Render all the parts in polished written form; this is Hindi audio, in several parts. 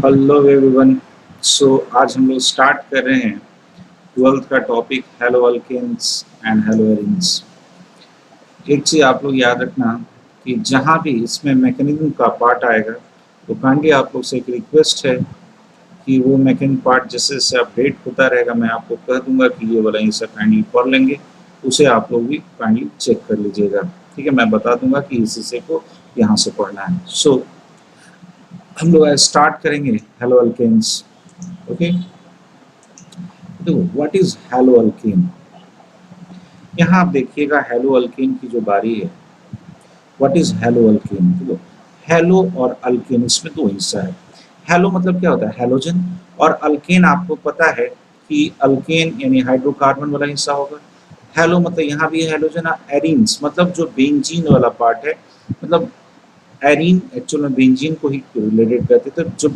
Hello everyone. सो आज हम लोग स्टार्ट कर रहे हैं 12th का topic haloalkanes and haloarenes. एक चीज़ आप लोग याद रखना कि जहाँ भी इसमें मैकेनिज्म का पार्ट आएगा तो काइंडली आप लोग से एक रिक्वेस्ट है कि वो मैकेनिज्म पार्ट जैसे जैसे अपडेट होता रहेगा मैं आपको कह दूंगा कि ये वाला हिस्सा काइंडली पढ़ लेंगे, उसे आप लोग भी काइंडली चेक कर लीजिएगा। ठीक है, मैं बता दूंगा कि इस हिस्से को यहाँ से पढ़ना है। सो हम लोग स्टार्ट करेंगे हेलो अल्केन्स। ओके, देखो व्हाट इज हेलो अल्केन। यहाँ आप देखिएगा हेलो अल्केन की जो बारी है। व्हाट इज हेलो अल्केन, देखो हेलो और अल्केन इसमें दो हिस्सा है। हेलो मतलब क्या होता है, हेलोजन, और अल्केन आपको पता है कि अल्केन यानी हाइड्रोकार्बन वाला हिस्सा होगा। हेलो मतलब यहाँ भी हेलोजन, एरीन्स मतलब जो बेंजीन वाला पार्ट है, मतलब एरीन एक्चुअल में बेंजीन को ही रिलेटेड करते थे। जो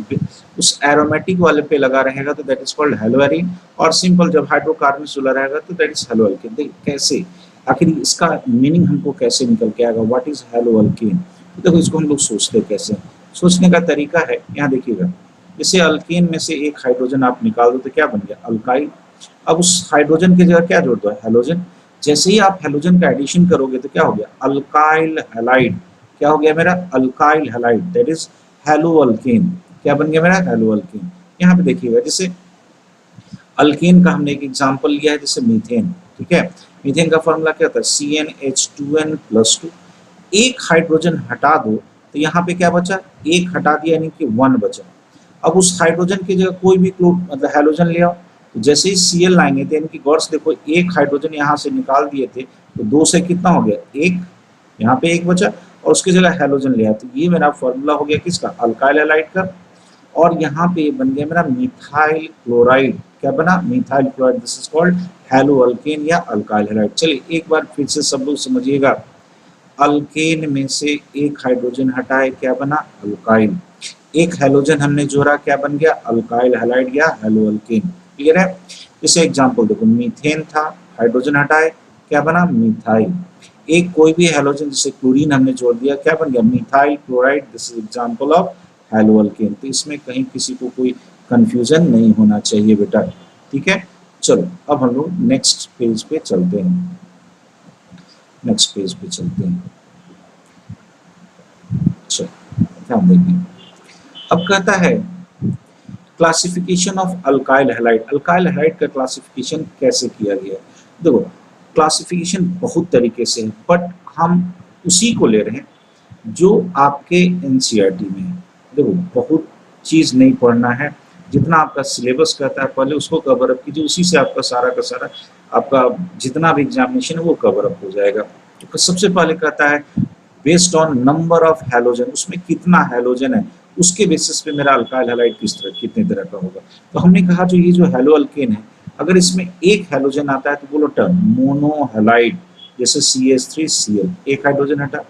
उस एरोमेटिक वाले पे लगा रहेगा तो that is called hello arene, और सिंपल जब हाइड्रोकार्बन चला रहेगा तो दैट इज हेलो अल्केन। देखिए कैसे आखिर इसका मीनिंग हमको कैसे निकल के आएगा, व्हाट इज हेलो अल्केन। तो देखो इसको हम लोग सोचते कैसे, सोचने का तरीका है यहाँ देखिएगा। जैसे अल्केन में से एक हाइड्रोजन आप निकाल दो तो क्या बन गया, अल्काइल। अब उस हाइड्रोजन की जगह क्या जोड़ दो, हेलोजन। जैसे ही आप हेलोजन का एडिशन करोगे तो क्या हो गया, अल्काइल हैलाइड। क्या हो गया मेरा, alkyl halide, that is hello alkane. क्या बन गया मेरा, हेलो अल्केन। यहाँ पे देखिएगा जैसे अल्केन का हमने एक एग्जांपल लिया है जैसे मीथेन। ठीक है, मीथेन का फॉर्मूला क्या होता है, CnH2n+2। एक हाइड्रोजन हटा दो तो यहाँ पे क्या बचा, एक हटा दिया यानी कि 1 बचा। अब उस हाइड्रोजन की जगह कोई भी मतलब हेलोजन ले आओ, तो जैसे ही Cl लाएंगे तो यानी कि गौर से देखो एक हाइड्रोजन यहाँ से निकाल दिए थे तो 2 से कितना हो गया, एक, यहाँ पे एक बचा और उसकी जगह हेलोजन ले आया। तो ये मेरा फॉर्मूला हो गया किसका, अल्काइल हैलाइड का। और यहाँ पे बन गया मेरा मिथाइल क्लोराइड। क्या बना, methyl chloride, this is called hello alkane या अल्काइल हैलाइड। चलिए एक बार फिर से सब लोग समझिएगा, अल्केन में से एक हाइड्रोजन हटाए क्या बना, अल्काइल। एक हेलोजन हमने जोड़ा क्या बन गया, अल्काइल हैलाइड या हेलो अल्केन। क्लियर है। जैसे एग्जांपल देखो मीथेन था, हाइड्रोजन हटाए क्या बना, मिथाइल। एक कोई भी हेलोजन जैसे क्लोरीन हमने जोड़ दिया क्या बन गया, methyl chloride, this is example of hello alkane. तो इसमें कहीं किसी को कोई कंफ्यूजन नहीं होना चाहिए बेटा। ठीक है, चलो अब हम लोग नेक्स्ट पेज पे चलते हैं। नेक्स्ट पेज पे चलते हैं। चलो ध्यान देंगे। अब कहता है classification of alkyl halide. Alkyl halide का क्लासिफिकेशन कैसे किया गया है, देखो क्लासिफिकेशन बहुत तरीके से है बट हम उसी को ले रहे हैं जो आपके एनसीईआरटी में है। देखो बहुत चीज नहीं पढ़ना है, जितना आपका सिलेबस कहता है पहले उसको कवर अप कीजिए, उसी से आपका सारा का सारा आपका जितना भी एग्जामिनेशन है वो कवर अप हो जाएगा। तो सबसे पहले कहता है based on number of halogen, उसमें कितना हैलोजन है उसके बेसिस पे मेरा अल्काइल हैलाइड किस तरह कितने तरह का होगा। तो हमने कहा जो ये जो हेलो अल्केन है, अगर इसमें एक हैलोजन आता है तो बोलो टर्म मोनो हैलाइड, जैसे CH3Cl, एक हाइड्रोजन हटा।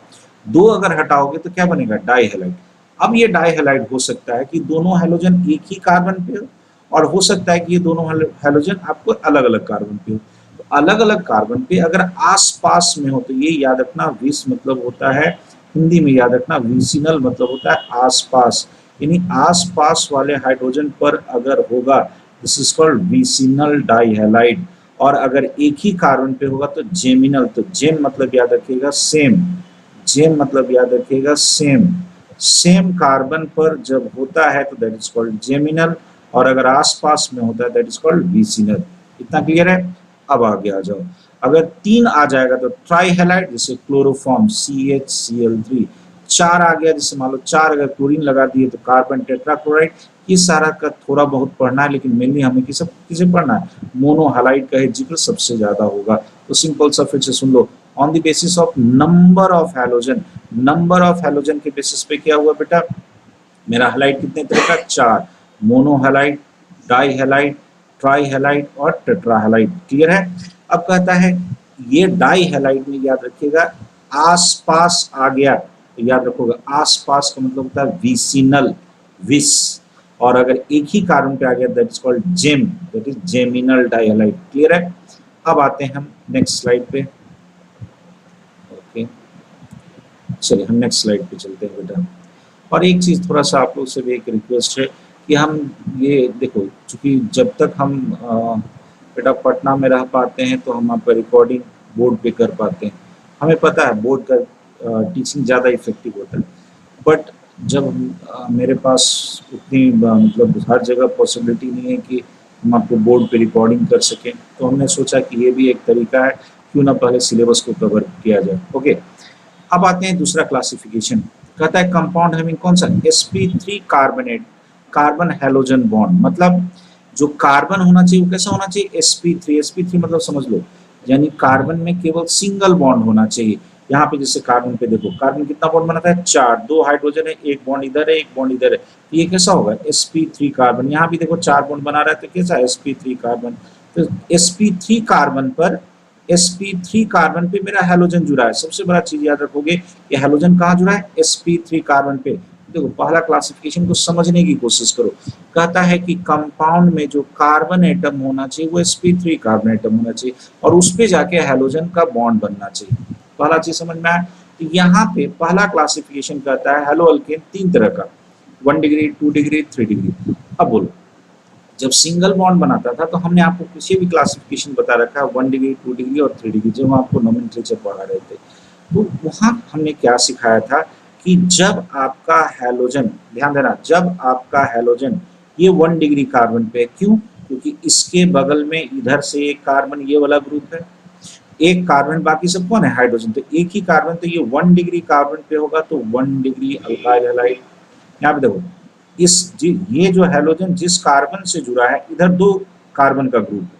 दो अगर हटाओगे तो क्या बनेगा, डाई हैलाइड। अब ये डाई हैलाइड हो सकता है कि दोनों हैलोजन एक ही कार्बन पे हो, और हो सकता है कि ये दोनों हैलोजन आपको अलग अलग कार्बन पे हो। तो अलग अलग कार्बन पे अगर आस पास में हो तो ये याद रखना, विस मतलब होता है हिंदी में याद रखना, विसिनल मतलब होता है आसपास, यानी आसपास वाले हाइड्रोजन पर अगर होगा दिस इज कॉल्ड विसिनल डाइहैलाइड। और अगर एक ही कार्बन पे होगा तो जेमिनल। तो जेम मतलब याद रखिएगा सेम, जेम मतलब याद रखिएगा सेम, सेम कार्बन पर जब होता है तो दैट इज कॉल्ड जेमिनल, और अगर आसपास में होता है दैट इज कॉल्ड विसिनल। इतना क्लियर है। अब आगे आ जाओ, अगर 3 आ जाएगा तो ट्राई हैलाइड, जैसे क्लोरोफॉर्म CHCl3। 4 आ गया जैसे मान लो 4 अगर क्लोरीन लगा दिए तो कार्बन टेट्राक्लोराइड। ये सारा का थोड़ा बहुत पढ़ना है लेकिन मेनली हमें किसे पढ़ना है, मोनो हैलाइड का जिक्र सबसे ज्यादा होगा। तो सिंपल सा फिर से सुन लो, on the basis of number of halogen, number of halogen के बेसिस पे क्या हुआ बेटा, मेरा हैलाइड कितने तरह का, 4, monohalide, dihalide, trihalide और टेट्रा हैलाइड। क्लियर है। अब कहता है ये डाई हैलाइड में याद रखिएगा आसपास आ गया तो याद रखोगा आसपास का मतलब होता है विसिनल, विस। और अगर एक ही कार्बन पे आ गया that is called gem, that is geminal dihalide. Clear है। अब आते हैं हम नेक्स्ट स्लाइड पे। ओके चलिए हम नेक्स्ट स्लाइड पे चलते हैं बेटा। और एक चीज थोड़ा सा आप लोग से भी एक रिक्वेस्ट है कि हम ये देखो, चूँकि जब तक हम बेटा पटना में रह पाते हैं तो हम आपका रिकॉर्डिंग बोर्ड पे कर पाते हैं। हमें पता है बोर्ड का टीचिंग ज़्यादा इफ़ेक्टिव होता है। बट जब मेरे पास उतनी मतलब हर जगह पॉसिबिलिटी नहीं है कि हम आपको बोर्ड पे रिकॉर्डिंग कर सकें, तो हमने सोचा कि ये भी एक तरीका है, क्यों ना पहले सिलेबस को कवर किया जाए। ओके, अब आते हैं दूसरा क्लासिफिकेशन। कहता है कंपाउंड हैविंग कौन सा, sp3 carbonate carbon halogen bond, मतलब जो कार्बन होना चाहिए वो कैसा होना चाहिए, sp3। sp3 मतलब समझ लो, यानी कार्बन में केवल सिंगल बॉन्ड होना चाहिए। यहाँ पे जैसे कार्बन पे देखो, कार्बन कितना बॉन्ड बनाता है, 4, 2 हाइड्रोजन है, एक बॉन्ड इधर है, एक बॉन्ड इधर है, तो ये कैसा होगा, sp3 कार्बन। यहाँ भी देखो 4 बॉन्ड बना रहा है, तो कैसा sp3 कार्बन। तो sp3 कार्बन पर sp3 कार्बन पे मेरा हैलोजन जुड़ा है। सबसे बड़ा चीज याद रखोगे, ये हैलोजन कहाँ जुड़ा है, sp3 कार्बन पे। देखो पहला क्लासिफिकेशन को समझने की कोशिश करो। कहता है कि कंपाउंड में जो कार्बन एटम होना चाहिए वो sp3 कार्बन एटम होना चाहिए, और उस पे जाके हैलोजन का बॉन्ड बनना चाहिए। पहला चीज समझ में आया। तो यहाँ पे पहला क्लासिफिकेशन कहता है हेलो अल्केन 3 तरह का, 1 डिग्री, 2 डिग्री, 3 डिग्री। अब बोलो, जब सिंगल बॉन्ड बनाता था तो हमने आपको किसी भी क्लासिफिकेशन बता रखा है, 1 डिग्री, 2 डिग्री और 3 डिग्री, जब हम आपको नोमेनक्लेचर पढ़ा रहे थे। तो वहाँ हमने क्या सिखाया था कि जब आपका हैलोजन, ध्यान देना, जब आपका हैलोजन ये 1 डिग्री कार्बन पे, क्यों, क्योंकि इसके बगल में इधर से एक कार्बन ये वाला ग्रुप है, एक कार्बन, बाकी सब कौन है, हाइड्रोजन, तो एक ही कार्बन, तो ये 1 डिग्री कार्बन पे होगा, तो 1 डिग्री अल्काइल हैलाइड। यहाँ पे देखो, ये जो हैलोजन जिस कार्बन से जुड़ा है, इधर 2 कार्बन का ग्रुप है,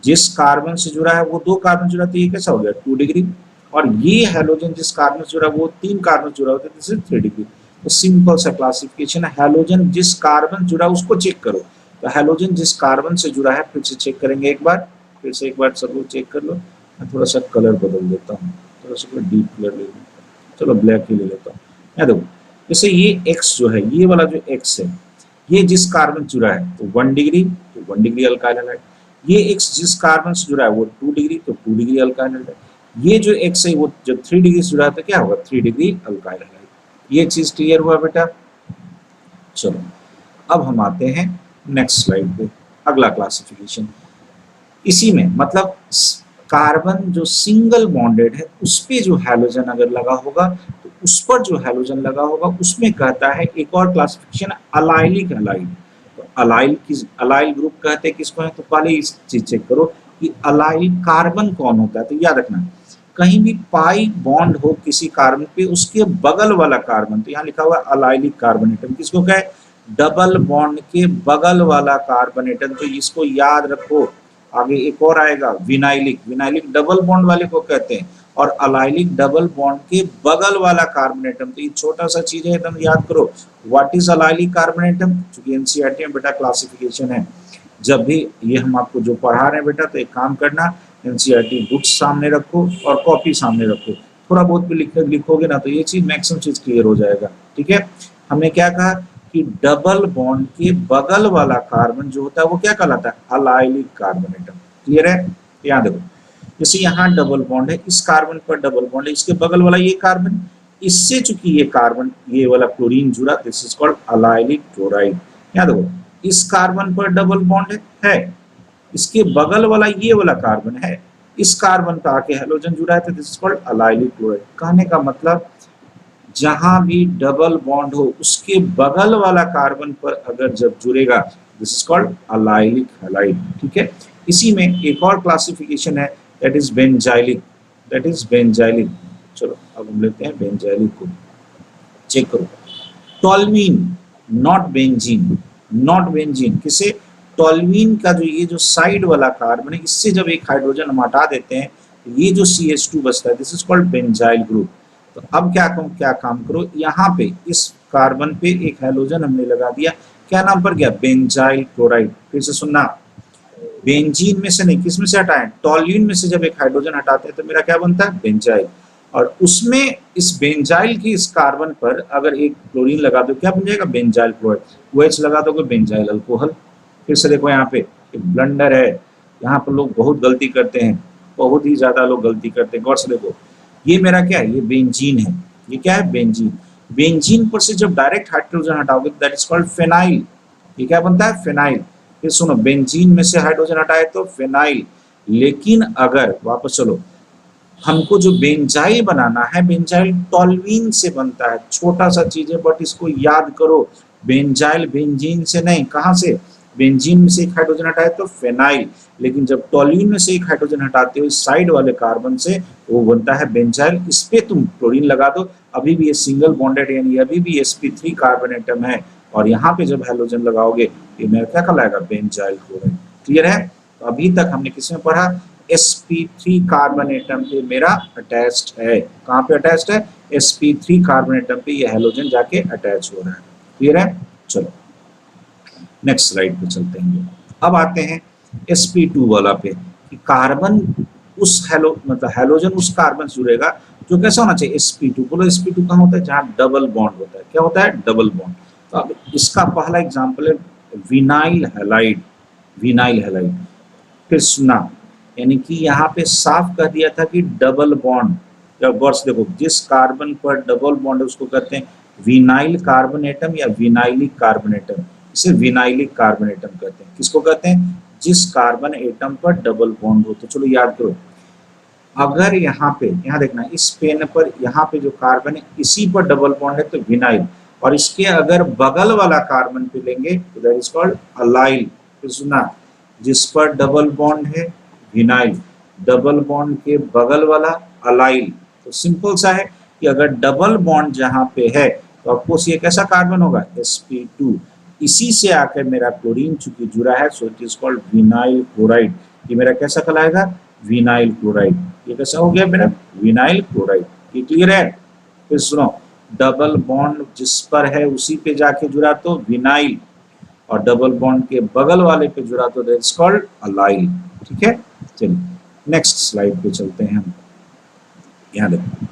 जिस कार्बन से जुड़ा है वो 2 कार्बन जुड़ा, तो ये कैसा हो गया, 2 डिग्री। और ये हैलोजन जिस कार्बन से जुड़ा है वो 3 कार्बन जुड़ा होता है, दिस इज 3 डिग्री। तो सिंपल सा क्लासिफिकेशन है, हैलोजन जिस कार्बन जुड़ा है उसको चेक करो। तो हैलोजन जिस कार्बन से जुड़ा है, फिर से चेक करेंगे एक बार, फिर से एक बार सब लोग चेक कर लो। मैं थोड़ा सा कलर बदल देता हूँ, थोड़ा सा डीप कलर ले लूँ, चलो ब्लैक ही ले लेता हूँ। मैं देखो, जैसे ये x जो है, ये वाला जो x है, ये जिस कार्बन जुड़ा है तो 1 डिग्री, तो 1 डिग्री अल्काइल हैलाइड। ये x जिस कार्बन से जुड़ा है वो 2 डिग्री, तो 2 डिग्री अल्काइल हैलाइड। ये जो x है वो जब 3 डिग्री से जुड़ा है तो क्या होगा, 3 डिग्री अल्काइल हैलाइड। ये चीज क्लियर हुआ बेटा। चलो अब हम आते हैं नेक्स्ट स्लाइड पे, अगला क्लासिफिकेशन। इसी में मतलब कार्बन जो सिंगल बॉन्डेड है उस पे जो हैलोजन अगर लगा होगा, तो उस पर जो हैलोजन लगा होगा उसमें कहता है एक और क्लासिफिकेशन, अलाइलिक हैलाइड। तो अलाइल ग्रुप कहते हैं किसको है, तो पहले इस चीज चेक करो कि अलाइल कार्बन कौन होता है। तो याद रखना, कहीं भी पाई बॉन्ड हो किसी कार्बन पे, उसके बगल वाला कार्बन, तो यहाँ लिखा हुआ है अलाइलिक कार्बन एटम, किसको कहे, डबल बॉन्ड के बगल वाला कार्बन एटम। तो इसको याद रखो। आगे एक और आएगा विनाइलिक, विनाइलिक डबल बॉन्ड वाले को कहते हैं, और अलाइलिक डबल बॉन्ड के बगल वाला कार्बन एटम। तो ये छोटा सा चीज है, एकदम याद करो, what is allylic carbon atom, क्योंकि एनसीईआरटी में बेटा क्लासिफिकेशन है। जब भी ये हम आपको जो पढ़ा रहे हैं बेटा, तो एक काम करना, एनसीईआरटी बुक्स सामने रखो और कॉपी सामने रखो, थोड़ा बहुत भी लिखोगे ना तो ये चीज मैक्सिमम चीज क्लियर हो जाएगा। ठीक है, हमने क्या कहा कि डबल बॉन्ड के बगल वाला कार्बन जो होता है वो क्या कहलाता है, अलाइलिक कार्बन एटम। क्लियर है, यहाँ देखो, जैसे यहाँ डबल बॉन्ड है, इस कार्बन पर डबल बॉन्ड है, इसके बगल वाला ये कार्बन, इससे चूंकि ये कार्बन ये वाला क्लोरीन जुड़ा, this is called allylic chloride. यहाँ देखो, इस कार्बन पर डबल बॉन्ड है, इसके बगल वाला ये वाला कार्बन है, इस कार्बन पर आके हैलोजन जुड़ा है, तो this is called allylic chloride. कहने का मतलब, जहां भी डबल बॉन्ड हो उसके बगल वाला कार्बन पर अगर जब जुड़ेगा, this is called allylic halide. ठीक है, इसी में एक और क्लासिफिकेशन है, that is benzylic, that is benzylic. चलो अब हम लेते हैं बेंजाइलिक को, चेक करो, toluene, not benzene, not benzene, किसे, टोल्यूइन का जो ये जो साइड वाला कार्बन है, इससे जब एक हाइड्रोजन हम हटा देते हैं, ये जो CH2 बचता है, this is called benzyl group. तो अब क्या काम करो, यहाँ पे इस कार्बन पे एक हैलोजन हमने लगा दिया, क्या नाम पर गया, बेंजाइल क्लोराइड। फिर से सुनना, बेंजीन में से नहीं, किस में से हटाएं, टोल्यूइन में से जब एक हाइड्रोजन हटाते हैं तो मेरा क्या बनता है, बेंजाइल। और उसमें इस बेंजाइल की इस कार्बन पर अगर एक क्लोरीन लगा दो, क्या बन जाएगा, बेंजाइल क्लोराइड। OH लगा दोगे, बेंजाइल अल्कोहल। फिर से देखो यहाँ पे ब्लंडर है, यहाँ पर लोग बहुत गलती करते हैं, बहुत ही ज्यादा लोग गलती करते हैं, गौर से देखो, ये मेरा क्या है, ये बेंजीन है, ये क्या है, बेंजीन। बेंजीन पर से जब डायरेक्ट हाइड्रोजन हटाओगे, दैट इज कॉल्ड फेनाइल। ये क्या बनता है, फिनाइल। फिर सुनो, बेंजीन में से हाइड्रोजन हटाए तो फिनाइल। लेकिन अगर वापस चलो, हमको जो बेंजाइल बनाना है, बेंजाइल टॉल्यूइन से बनता है। छोटा सा चीज है बट इसको याद करो, बेंजाइल बेंजीन से नहीं, कहां से, बेंजीन में से एक हाइड्रोजन हटाए तो फेनाइल, लेकिन जब टॉल्यूइन में से एक हाइड्रोजन हटाते हो इस साइड वाले कार्बन से, वो बनता है बेंजाइल। इस पे तुम क्लोरीन लगा दो, अभी भी ये सिंगल बॉन्डेड यानी अभी भी sp3 कार्बन एटम है, और यहाँ पे जब हैलोजन लगाओगे ये मेरा क्या कहलाएगा, बेंजाइल क्लोराइड। क्लियर है। तो अभी तक हमने किसमें पढ़ा, sp3 कार्बन एटम पे मेरा अटैच्ड है। कहाँ पे अटैच्ड है, sp3 कार्बन एटम पे ये हैलोजन जाके अटैच हो रहा है। क्लियर है। चलो नेक्स्ट स्लाइड पे चलते हैं। अब आते हैं sp2 वाला पे, कि कार्बन उस मतलब हैलोजन उस कार्बन से जुड़ेगा जो कैसा होना चाहिए, sp2। बोलो sp2 कहाँ होता है, जहाँ डबल बॉन्ड होता है। क्या होता है, डबल बॉन्ड। तो अब इसका पहला एग्जाम्पल है विनाइल हैलाइड। विनाइल हैलाइड, फिर सुना, यानी कि यहाँ पे साफ कह दिया था कि डबल बॉन्ड। जब वर्ष देखो, जिस कार्बन पर डबल बॉन्ड है उसको कहते हैं विनाइल कार्बन एटम या विनाइलिक कार्बन एटम। इसे विनाइलिक कार्बन एटम कहते हैं। किसको कहते हैं, जिस कार्बन एटम पर डबल बॉन्ड हो। तो चलो याद करो, अगर यहाँ पे, यहाँ देखना, इस पेन पर यहाँ पे जो कार्बन है इसी पर डबल बॉन्ड है तो विनाइल, और इसके अगर बगल वाला कार्बन पे लेंगे तो दैट इज कॉल्ड अलाइल। फिर सुना, जिस पर डबल बॉन्ड है विनाइल, डबल बॉन्ड के बगल वाला अलाइल। तो सिंपल सा है कि अगर डबल बॉन्ड जहां पे है तो ऑफकोर्स ये कैसा कार्बन होगा, sp2। इसी से आकर मेरा क्लोरीन चूंकि जुड़ा है, so it is called vinyl chloride. ये मेरा कैसा कहलाएगा, विनाइल क्लोराइड। ये कैसा हो गया मेरा, विनाइल क्लोराइड। ये क्लियर है। फिर सुनो, डबल बॉन्ड जिस पर है उसी पे जाके जुड़ा तो विनाइल, और डबल बॉन्ड के बगल वाले पे जुड़ा तो दैट इज कॉल्ड अलाइल। ठीक है। चलिए नेक्स्ट स्लाइड पे चलते हैं हम। यहाँ देखो,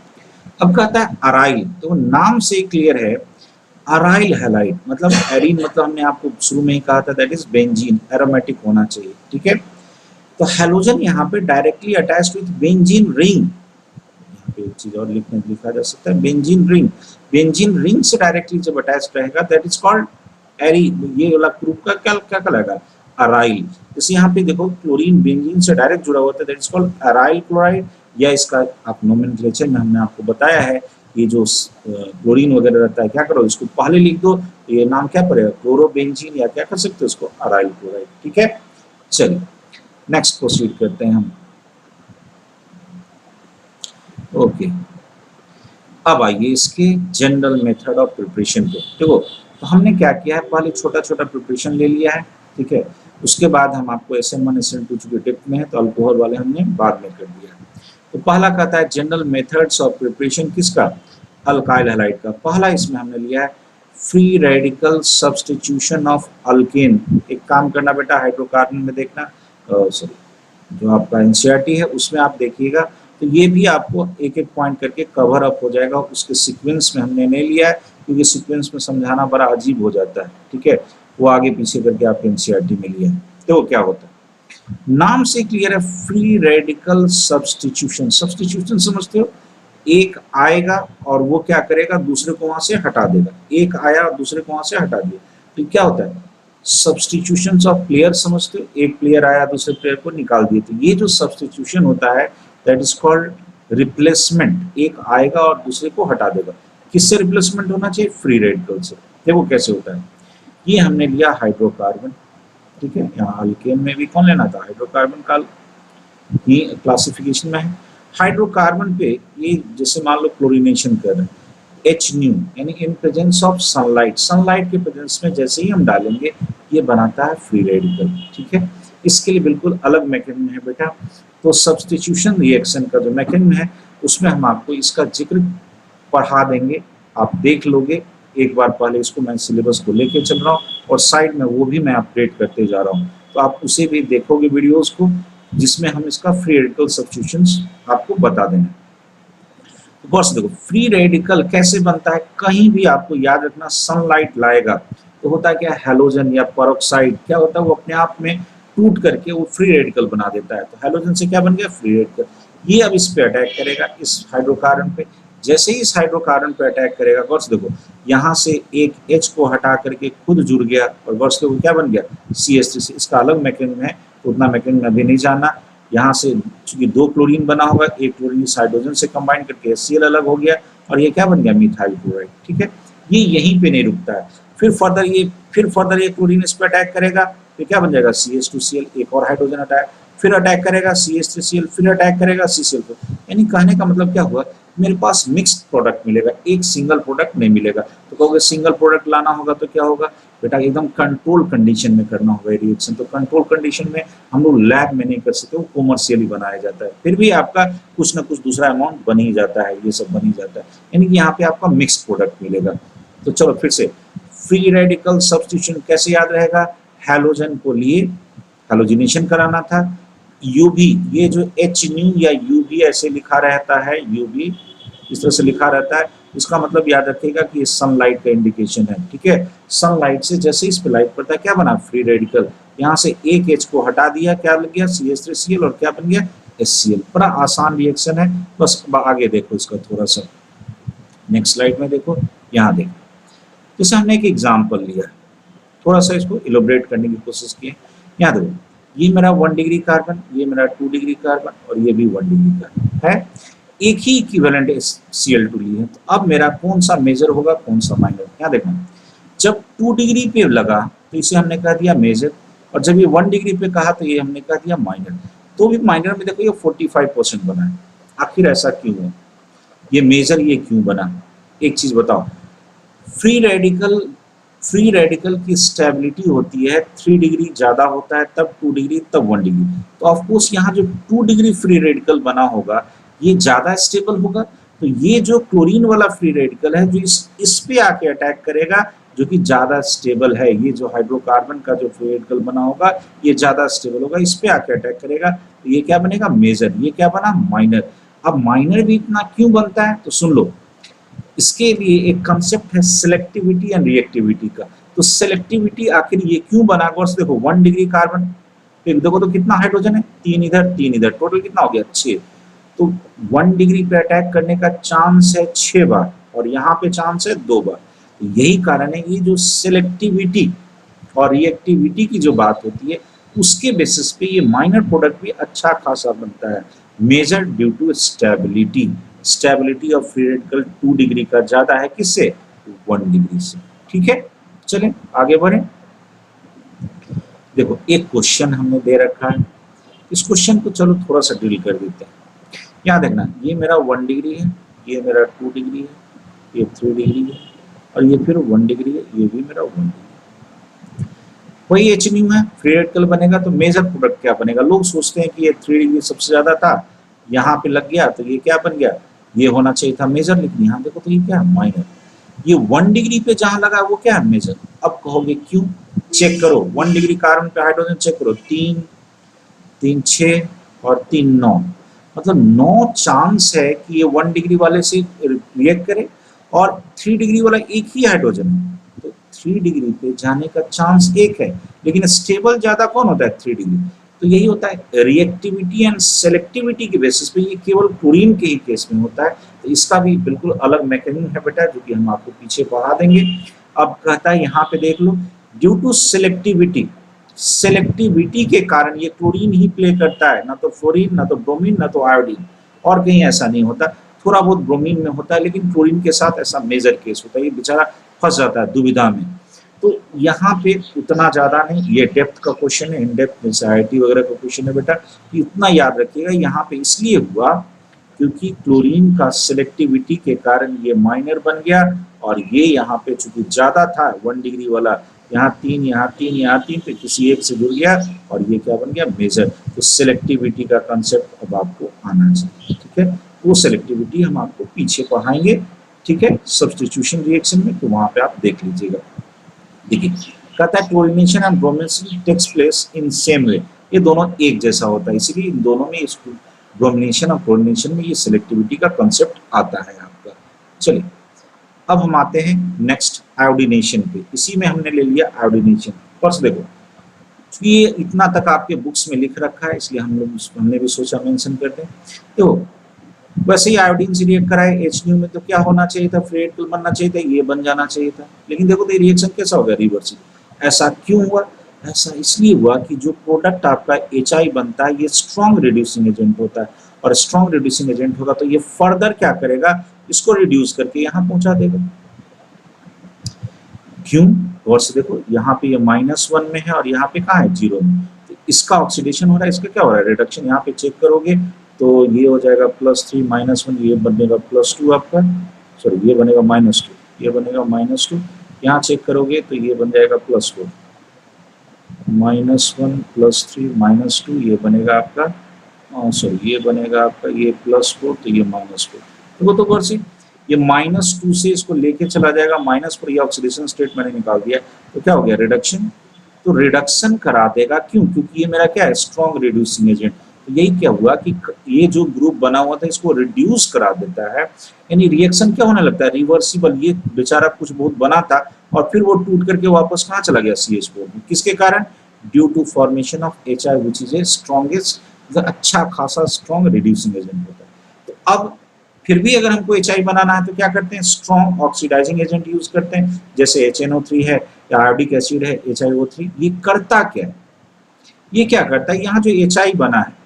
अब कहता है अराइल। तो नाम से क्लियर है, अराइल हैलाइड मतलब एरीन, मतलब हमने आपको शुरू में ही कहा था दैट इज बेंजीन, एरोमेटिक होना चाहिए। ठीक है। तो हैलोजन यहाँ पे directly attached with benzene ring. यहाँ पे एक चीज और लिखा जा सकता है, बेंजीन रिंग। बेंजीन रिंग से डायरेक्टली जब अटैच्ड रहेगा दैट इज कॉल्ड एरी। ये वाला ग्रुप का क्या क्या कहलाएगा, अराइल। जैसे यहाँ पे देखो, क्लोरीन बेंजीन से डायरेक्ट जुड़ा हुआ था, that is called aryl chloride. या इसका आप नोमेनक्लेचर में हमने आपको बताया है, ये जो क्लोरीन वगैरह रहता है, क्या करो इसको पहले लिख दो, ये नाम क्या पड़ेगा, क्लोरोबेंजीन, या क्या कर सकते हो इसको, अराइल क्लोराइड। ठीक है। चलिए नेक्स्ट प्रोसीड करते हैं हम। ओके, अब आइए इसके जनरल मेथड ऑफ प्रिपरेशन पे। देखो, तो हमने क्या किया है, पहले छोटा छोटा प्रिपरेशन ले लिया है। ठीक है। उसके बाद हम आपको SN1 SN2 चूंकि डिप्थ में है तो अल्कोहल वाले हमने बाद में कर दिया। तो पहला कहता है जनरल मेथड्स ऑफ प्रिपरेशन किसका, अल्काइल हैलाइड का। पहला इसमें हमने लिया है free radical substitution of alkane. एक काम करना बेटा, हाइड्रोकार्बन में देखना, सॉरी जो आपका NCERT है उसमें आप देखिएगा, तो ये भी आपको एक एक पॉइंट करके कवर अप हो जाएगा। उसके सीक्वेंस में हमने नहीं लिया है क्योंकि सीक्वेंस में समझाना बड़ा अजीब हो जाता है। ठीक है। वो आगे पीछे करके आपके NCERT में लिया है। तो क्या होता है, नाम से क्लियर है, फ्री रेडिकल सब्सटीट्यूशन। सब्सटीट्यूशन समझते हो, एक आएगा और वो क्या करेगा, दूसरे को वहां से हटा देगा। एक आया और दूसरे को वहां से हटा दिया, तो क्या होता है, सब्सटीट्यूशन ऑफ प्लेयर समझते हो, एक प्लेयर आया दूसरे प्लेयर को निकाल दिए। तो ये जो सब्सटीट्यूशन होता है दैट इज कॉल्ड रिप्लेसमेंट। एक आएगा और दूसरे को हटा देगा। किससे रिप्लेसमेंट होना चाहिए, फ्री रेडिकल से। देखो कैसे होता है, ये हमने लिया हाइड्रोकार्बन। ठीक है। यहाँ अल्केन में भी कौन लेना था, हाइड्रोकार्बन का ये क्लासिफिकेशन में है। हाइड्रोकार्बन पे ये जैसे मान लो क्लोरीनेशन कर रहे हैं, H न्यू यानी in presence of sunlight. Sunlight के प्रेजेंस में जैसे ही हम डालेंगे ये बनाता है फ्री रेडिकल। ठीक है। इसके लिए बिल्कुल अलग मैकेनिज्म है बेटा। तो सब्सटीट्यूशन रिएक्शन का जो मैकेनिज्म है उसमें हम आपको इसका जिक्र पढ़ा देंगे, आप देख लोगे एक बार। पहले इसको मैं सिलेबस को लेके चल रहा हूँ और साइड में वो भी मैं अपडेट करते जा रहा हूँ, तो आप उसे भी देखोगे वीडियोस को, जिसमें हम इसका फ्री रेडिकल सब्स्टिट्यूशंस आपको बता देंगे। तो बस देखो, फ्री रेडिकल कैसे बनता है, कहीं भी आपको याद रखना, सनलाइट लाएगा तो होता है क्या, हैलोजन या पेरोक्साइड क्या होता है, वो अपने आप में टूट करके वो फ्री रेडिकल बना देता है। तो हैलोजन से क्या बन गया, फ्री रेडिकल। ये अब इस पे अटैक करेगा, इस हाइड्रोकार्बन पे। जैसे ही इस हाइड्रोकार्बन पे अटैक करेगा, गौर से देखो यहाँ से एक H को हटा करके खुद जुड़ गया और गौर से देखो क्या बन गया CH3। इसका अलग मैकेनिज्म है, तो उतना मैकेनिज्म अभी नहीं जानना। यहाँ से चूंकि 2 क्लोरीन बना होगा, एक क्लोरीन इस हाइड्रोजन से कंबाइन करके HCl अलग हो गया और ये क्या बन गया मिथाइल क्लोराइड। ठीक है, ये यहीं पे नहीं रुकता है, फिर फर्दर ये क्लोरीन इस पर अटैक करेगा, फिर क्या बन जाएगा CH2Cl, एक और हाइड्रोजन अटैक, फिर अटैक करेगा CH3Cl, फिर अटैक करेगा CCl को। यानी कहने का मतलब क्या हुआ, मेरे पास मिक्स्ड प्रोडक्ट मिलेगा, एक सिंगल प्रोडक्ट नहीं मिलेगा। तो कहोगे सिंगल प्रोडक्ट लाना होगा तो क्या होगा बेटा, एकदम कंट्रोल कंडीशन में करना होगा रिएक्शन। तो कंट्रोल कंडीशन में हम लोग लैब में नहीं कर सकते, वो कॉमर्शियली बनाया जाता है, फिर भी आपका कुछ ना कुछ दूसरा अमाउंट बन ही जाता है, ये सब बन ही जाता है, यानी कि यहाँ पे आपका मिक्स प्रोडक्ट मिलेगा। तो चलो फिर से फ्री रेडिकल सब्स्टिट्यूशन कैसे याद रहेगा, हैलोजन को लिए हैलोजिनेशन कराना था, यूवी, ये जो एच न्यू या यूवी ऐसे लिखा रहता है, यूवी इस तरह से लिखा रहता है, इसका मतलब याद रखिएगा कि ये सनलाइट का इंडिकेशन है। ठीक है, सनलाइट से जैसे इस पे लाइट पड़ता है क्या बना फ्री रेडिकल, यहाँ से एक H को हटा दिया, क्या लग गया CH3Cl और क्या बन गया HCl। बड़ा आसान रिएक्शन है, बस आगे देखो इसका थोड़ा सा, नेक्स्ट स्लाइड में देखो, यहाँ देखो जैसे हमने एक एग्जाम्पल लिया, थोड़ा सा इसको इलोबरेट करने की कोशिश की। यहाँ देखो ये मेरा 1 डिग्री कार्बन, ये मेरा 2 डिग्री कार्बन और ये भी 1 डिग्री कार्बन है, एक ही इक्विवेलेंट Cl2 ली है। तो अब मेरा कौन सा मेजर होगा कौन सा माइनर, यहाँ देखो जब 2 डिग्री पे लगा तो इसे हमने कह दिया मेजर, और जब ये 1 डिग्री पे कहा तो ये हमने कह दिया माइनर। तो भी माइनर में देखो ये 45% बना है, आखिर ऐसा क्यों है, ये मेजर ये क्यों बना, एक चीज बताओ, फ्री रेडिकल की स्टेबिलिटी होती है 3 डिग्री ज्यादा होता है तब 2 डिग्री तब 1 डिग्री। तो ऑफ कोर्स यहाँ जो 2 डिग्री फ्री रेडिकल बना होगा ये ज्यादा स्टेबल होगा। तो ये जो क्लोरीन वाला फ्री रेडिकल है जो इस पे आके अटैक करेगा जो कि ज्यादा स्टेबल है, ये जो हाइड्रोकार्बन का जो फ्री रेडिकल बना होगा ये ज्यादा स्टेबल होगा, इस पे आके अटैक करेगा, तो ये क्या बनेगा मेजर, ये क्या बना माइनर। अब माइनर भी इतना क्यों बनता है तो सुन लो, इसके लिए एक कंसेप्ट है सिलेक्टिविटी एंड रिएक्टिविटी का। तो सिलेक्टिविटी आखिर ये क्यों बना, गौर से देखो 1 डिग्री कार्बन, देखो तो कितना हाइड्रोजन है, 3 इधर 3 इधर, टोटल कितना हो गया 6। तो 1 डिग्री पे अटैक करने का चांस है 6 बार और यहाँ पे चांस है 2 बार। तो यही कारण है ये जो सिलेक्टिविटी और रिएक्टिविटी की जो बात होती है उसके बेसिस पे ये माइनर प्रोडक्ट भी अच्छा खासा बनता है, major due to stability of free radical 2 degree का ज्यादा है किससे 1 डिग्री से। ठीक है, चलें आगे बढ़े। देखो एक क्वेश्चन हमने दे रखा है, इस क्वेश्चन को चलो थोड़ा सा ड्रिल कर देते हैं। यहाँ देखना ये मेरा 1 डिग्री है, ये मेरा 2 डिग्री है, ये 3 डिग्री है और ये फिर 1 डिग्री है, ये भी मेरा 1 डिग्री। वही एच न्यू है, फ्री रेडिकल बनेगा तो मेजर प्रोडक्ट क्या बनेगा, लोग सोचते हैं कि ये 3 डिग्री सबसे ज्यादा था, यहाँ पे लग गया तो ये क्या बन गया, ये होना चाहिए था मेजर, लेकिन यहाँ देखो तो ये क्या है माइनर। ये 1 डिग्री पे जहां लगा वो क्या है मेजर। अब कहोगे क्यों, चेक करो 1 डिग्री कार्बन पे हाइड्रोजन चेक करो, 3 3 6 और 3 9, मतलब 9 चांस है कि ये 1 डिग्री वाले से रिएक्ट करे और 3 डिग्री वाला एक ही हाइड्रोजन है, तो 3 डिग्री पे जाने का चांस एक है, लेकिन स्टेबल ज्यादा कौन होता है 3 डिग्री। तो यही होता है रिएक्टिविटी एंड सेलेक्टिविटी के बेसिस पे, ये केवल क्लोरीन के ही केस में होता है। तो इसका भी बिल्कुल अलग मैकेनिज्म है बेटा, जो कि हम आपको पीछे पढ़ा देंगे। अब कहता है यहाँ पे देख लो, ड्यू टू सेलेक्टिविटी के कारण ये क्लोरीन ही प्ले करता है, ना तो फ्लोरीन ना तो ब्रोमीन ना तो आयोडीन, और कहीं ऐसा नहीं होता, थोड़ा बहुत ब्रोमीन में होता है लेकिन क्लोरीन के साथ ऐसा मेजर केस होता है, ये बेचारा फंस जाता है दुविधा में। तो यहाँ पे उतना ज्यादा नहीं, ये डेप्थ का क्वेश्चन है, इन डेप्थ जैसे IIT वगैरह का क्वेश्चन है बेटा, इतना याद रखिएगा। यहाँ पे इसलिए हुआ क्योंकि क्लोरीन का सिलेक्टिविटी के कारण ये माइनर बन गया और ये यहाँ पे चूंकि ज्यादा था 1 डिग्री वाला, यहाँ 3 यहाँ 3 यहाँ 3 पे किसी एक से जुड़ गया और ये क्या बन गया मेजर। तो सिलेक्टिविटी का कंसेप्ट अब आपको आना चाहिए, ठीक है, वो सिलेक्टिविटी हम आपको पीछे पढ़ाएंगे, ठीक है, सब्स्टिट्यूशन रिएक्शन में, तो वहां पे आप देख लीजिएगा। देखिए कहता है chlorination and bromination takes place in same way, ये दोनों एक जैसा होता है, इसलिए इन दोनों में इसको ब्रोमिनेशन और क्लोरीनेशन में ये सिलेक्टिविटी का कांसेप्ट आता है आपका। चलिए अब हम आते हैं नेक्स्ट आयोडीनेशन पे, इसी में हमने ले लिया आयोडीनेशन। फर्स्ट देखो ये इतना तक आपके बुक्स में लिख रखा है, इसलिए हमने भी सोचा मेंशन करते हैं। देखो वैसे ही आयोडीन से रिएक्ट कराए HNO में तो क्या होना चाहिए था, फ्री रेडिकल बनना चाहिए था, ये बन जाना चाहिए था, लेकिन देखो तो ये रिएक्शन कैसा हो गया, रिवर्सिबल। ऐसा क्यों हुआ? ऐसा इसलिए हुआ कि जो प्रोडक्ट आपका HI बनता है ये स्ट्रॉन्ग रिड्यूसिंग एजेंट होता है, और स्ट्रॉन्ग रिड्यूसिंग एजेंट होगा तो ये फर्दर क्या करेगा, इसको रिड्यूस करके यहाँ पहुंचा देगा। क्यों? गौर से देखो, यहाँ पे ये -1 में है और यहाँ पे कहाँ है, 0 में, तो इसका ऑक्सीडेशन हो रहा है, इसका क्या हो रहा है, रिडक्शन। यहाँ पे चेक करोगे तो ये हो जाएगा +3 -1, ये बनेगा +2 आपका, सॉरी ये बनेगा -2, ये बनेगा -2, यहाँ चेक करोगे तो ये बन जाएगा +4, -1 +3 -2, ये बनेगा आपका, सॉरी ये बनेगा आपका ये +4, तो ये -4। देखो तो गौर से, ये -2 से इसको लेके चला जाएगा -4, ये ऑक्सीडेशन स्टेट मैंने निकाल दिया, तो क्या हो गया, रिडक्शन। तो रिडक्शन करा देगा, क्यों? क्योंकि ये मेरा क्या है, स्ट्रॉन्ग रिड्यूसिंग एजेंट। तो यही क्या हुआ कि ये जो ग्रुप बना हुआ था इसको रिड्यूस करा देता है, यानी रिएक्शन क्या होने लगता है, रिवर्सिबल। ये बेचारा कुछ बहुत बना था और फिर वो टूट करके वापस कहाँ चला गया, CH4 में। किसके कारण? Due to formation of HI which is a strongest, अच्छा खासा स्ट्रॉन्ग रिड्यूसिंग एजेंट होता है। तो अब फिर भी अगर हमको HI बनाना है तो क्या करते हैं, स्ट्रॉन्ग ऑक्सीडाइजिंग एजेंट यूज करते हैं, जैसे HNO3 है या आयोडिक एसिड है HiO3। ये करता क्या है, ये क्या करता है, यहाँ जो HI बना है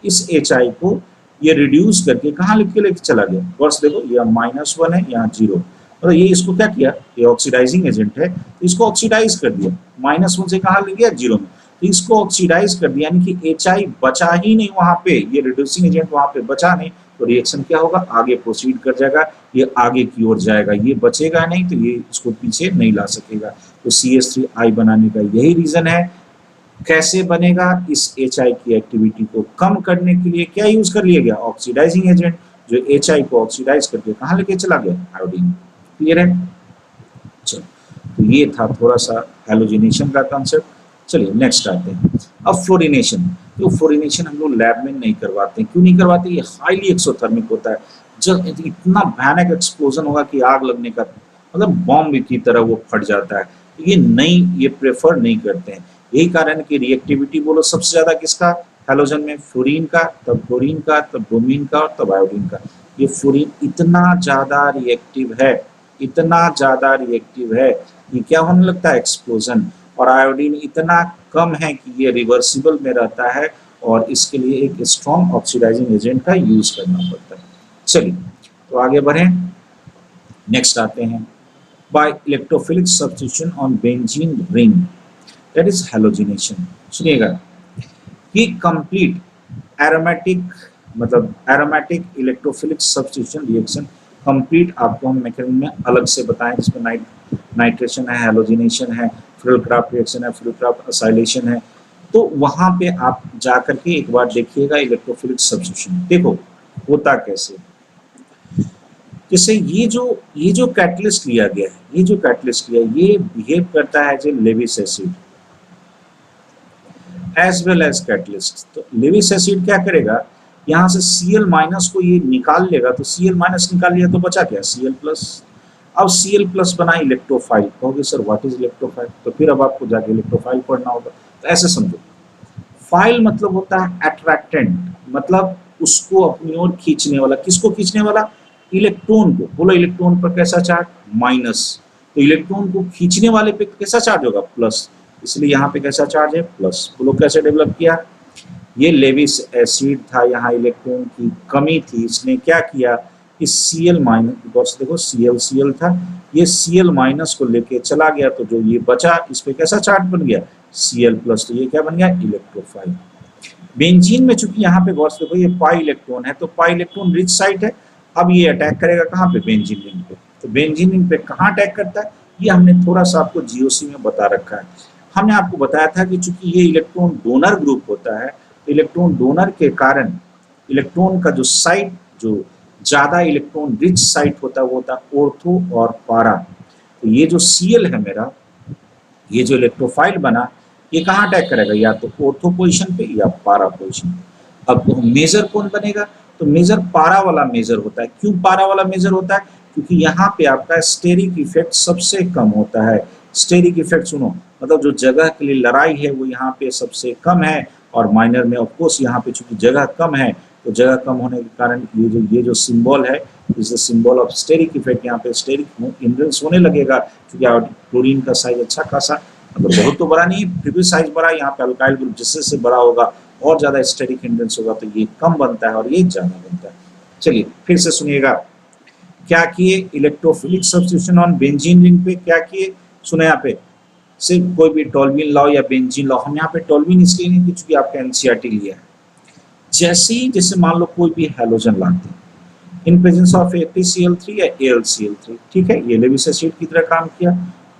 इस HI को ये रिड्यूस करके कहाँ लेके चला गया, वर्ष देखो, ये -1 है, यहाँ 0, और ये इसको क्या किया, ये ऑक्सीडाइजिंग एजेंट है, तो इसको ऑक्सीडाइज कर दिया, -1 से कहाँ ले गया, 0 में, तो इसको ऑक्सीडाइज कर दिया, यानी कि HI बचा ही नहीं वहां पे, ये रिड्यूसिंग एजेंट वहां पे बचा नहीं, तो रिएक्शन क्या होगा, आगे प्रोसीड कर जाएगा, ये आगे की ओर जाएगा, ये बचेगा नहीं, तो ये इसको पीछे नहीं ला सकेगा। तो CH3I बनाने का यही रीजन है। कैसे बनेगा, इस HI की एक्टिविटी को कम करने के लिए क्या यूज कर लिया गया, ऑक्सीडाइजिंग एजेंट, जो HI को ऑक्सीडाइज करके कहाँ लेके चला गया, आयोडीन। क्लियर है? चलो, तो ये था थोड़ा सा हैलोजिनेशन का कॉन्सेप्ट। चलिए नेक्स्ट आते हैं। अब फ्लोरिनेशन। तो फ्लोरिनेशन हम लोग लैब में नहीं करवाते, क्यों नहीं करवाते, ये हाईली एक्सोथर्मिक होता है, जब इतना भयानक एक्सप्लोजन होगा कि आग लगने का मतलब बॉम्ब की तरह वो फट जाता है, ये नहीं, ये प्रेफर नहीं करते हैं। यही कारण कि रिएक्टिविटी बोलो सबसे ज्यादा किसका, हैलोजन में, फ्लोरीन का, तब क्लोरीन का, तब ब्रोमीन का और तब आयोडीन का। ये फ्लोरीन इतना ज्यादा रिएक्टिव है, इतना ज्यादा रिएक्टिव है, ये क्या होने लगता है, एक्सप्लोजन। और आयोडीन इतना कम है कि ये रिवर्सिबल में रहता है, और इसके लिए एक स्ट्रॉन्ग ऑक्सीडाइजिंग एजेंट का यूज करना पड़ता है। चलिए तो आगे बढ़े, नेक्स्ट आते हैं, by electrophilic substitution on benzene ring, that is halogenation. सुनिएगा, ये कंप्लीट एरोमेटिक, मतलब aromatic electrophilic substitution reaction complete आपको हम मैकेनिज्म में अलग से बताएं, जिसमें नाइट्रेशन है, हैलोजिनेशन है, फ्यूलक्राफ्ट रिएक्शन है, फ्यूलक्राफ्ट असाइलेशन है। तो वहां पे आप जाकर के एक बार देखिएगा इलेक्ट्रोफिलिक सब्स्टिट्यूशन, देखो होता कैसे। जैसे ये जो कैटलिस्ट लिया गया है, ये जो कैटलिस्ट लिया है, ये बिहेव करता है as Lewis acid as well as catalyst. तो लेविस एसिड क्या करेगा, यहाँ से Cl- को ये निकाल लेगा, तो Cl- निकाल लिया तो बचा क्या, Cl+। अब Cl+ बना इलेक्ट्रोफाइल। कहोगे सर व्हाट इज इलेक्ट्रोफाइल, तो फिर अब आपको जाके इलेक्ट्रोफाइल पढ़ना होगा। तो ऐसे समझो, फाइल मतलब होता है अट्रैक्टेंट, मतलब उसको अपनी ओर खींचने वाला। किसको खींचने वाला, इलेक्ट्रॉन को। बोलो इलेक्ट्रॉन पर कैसा चार्ज, माइनस, तो इलेक्ट्रॉन को खींचने वाले पे कैसा चार्ज होगा, प्लस, इसलिए यहाँ पे कैसा चार्ज है, प्लस। बोलो कैसे डेवलप किया, ये लेविस एसिड था, यहाँ इलेक्ट्रॉन की कमी थी, इसने क्या किया, इस Cl- देखो Cl था, ये Cl- को लेके चला गया, तो जो ये बचा इस पे कैसा चार्ज बन गया, Cl+, तो ये क्या बन गया, इलेक्ट्रोफाइल। बेंजीन में चूंकि यहाँ पे गौर से देखो ये पाई इलेक्ट्रॉन है, तो पाई इलेक्ट्रॉन रिच साइट है। अब ये अटैक करेगा कहाँ पे, बेंजीन रिंग पे। तो बेंजीन रिंग पे कहाँ अटैक करता है, ये हमने थोड़ा सा आपको GOC में बता रखा है। हमने आपको बताया था कि चूंकि ये इलेक्ट्रॉन डोनर ग्रुप होता है, तो इलेक्ट्रॉन डोनर के कारण इलेक्ट्रॉन का जो साइट, जो ज्यादा इलेक्ट्रॉन रिच साइट होता है वो होता है ऑर्थो और पारा। तो ये जो Cl है मेरा, ये जो इलेक्ट्रोफाइल बना, ये कहाँ अटैक करेगा, या तो ऑर्थो पोजीशन पे या पारा पोजीशन पे। अब मेजर कौन बनेगा, तो मेजर पारा वाला मेजर होता है। क्यों पारा वाला मेजर होता है, क्योंकि यहाँ पे आपका स्टेरिक इफेक्ट सबसे कम होता है। स्टेरिक इफेक्ट सुनो, मतलब जो जगह के लिए लड़ाई है वो यहाँ पे सबसे कम है, और माइनर में ऑफकोर्स यहाँ पे चूंकि जगह कम है तो जगह कम होने के कारण ये जो सिंबल है is the symbol of steric effect. यहाँ पे स्टेरिक हिंड्रेंस होने लगेगा क्योंकि क्लोरीन का साइज अच्छा खासा, मतलब बहुत तो बड़ा नहीं, फिर भी साइज बड़ा। यहाँ पे अल्काइल ग्रुप जिससे बड़ा होगा और ज्यादा स्टेरिक हिंड्रेंस होगा तो ये कम बनता है और ये ज्यादा बनता है। चलिए फिर से सुनिएगा, क्या किए electrophilic substitution on benzene ring पे, क्या किए सुने यहाँ पे, सिर्फ कोई भी टोल्विन लॉ या बेंजीन लॉ, हम यहाँ पे टोल्विन इसलिए नहीं की चूंकि आपका एनसीईआरटी लिया है। जैसे ही जैसे मान लो कोई भी हैलोजन लाते हैं इन प्रेजेंस ऑफ AlCl3 या AlCl3, ठीक है, ये लेविस एसिड की तरह काम किया।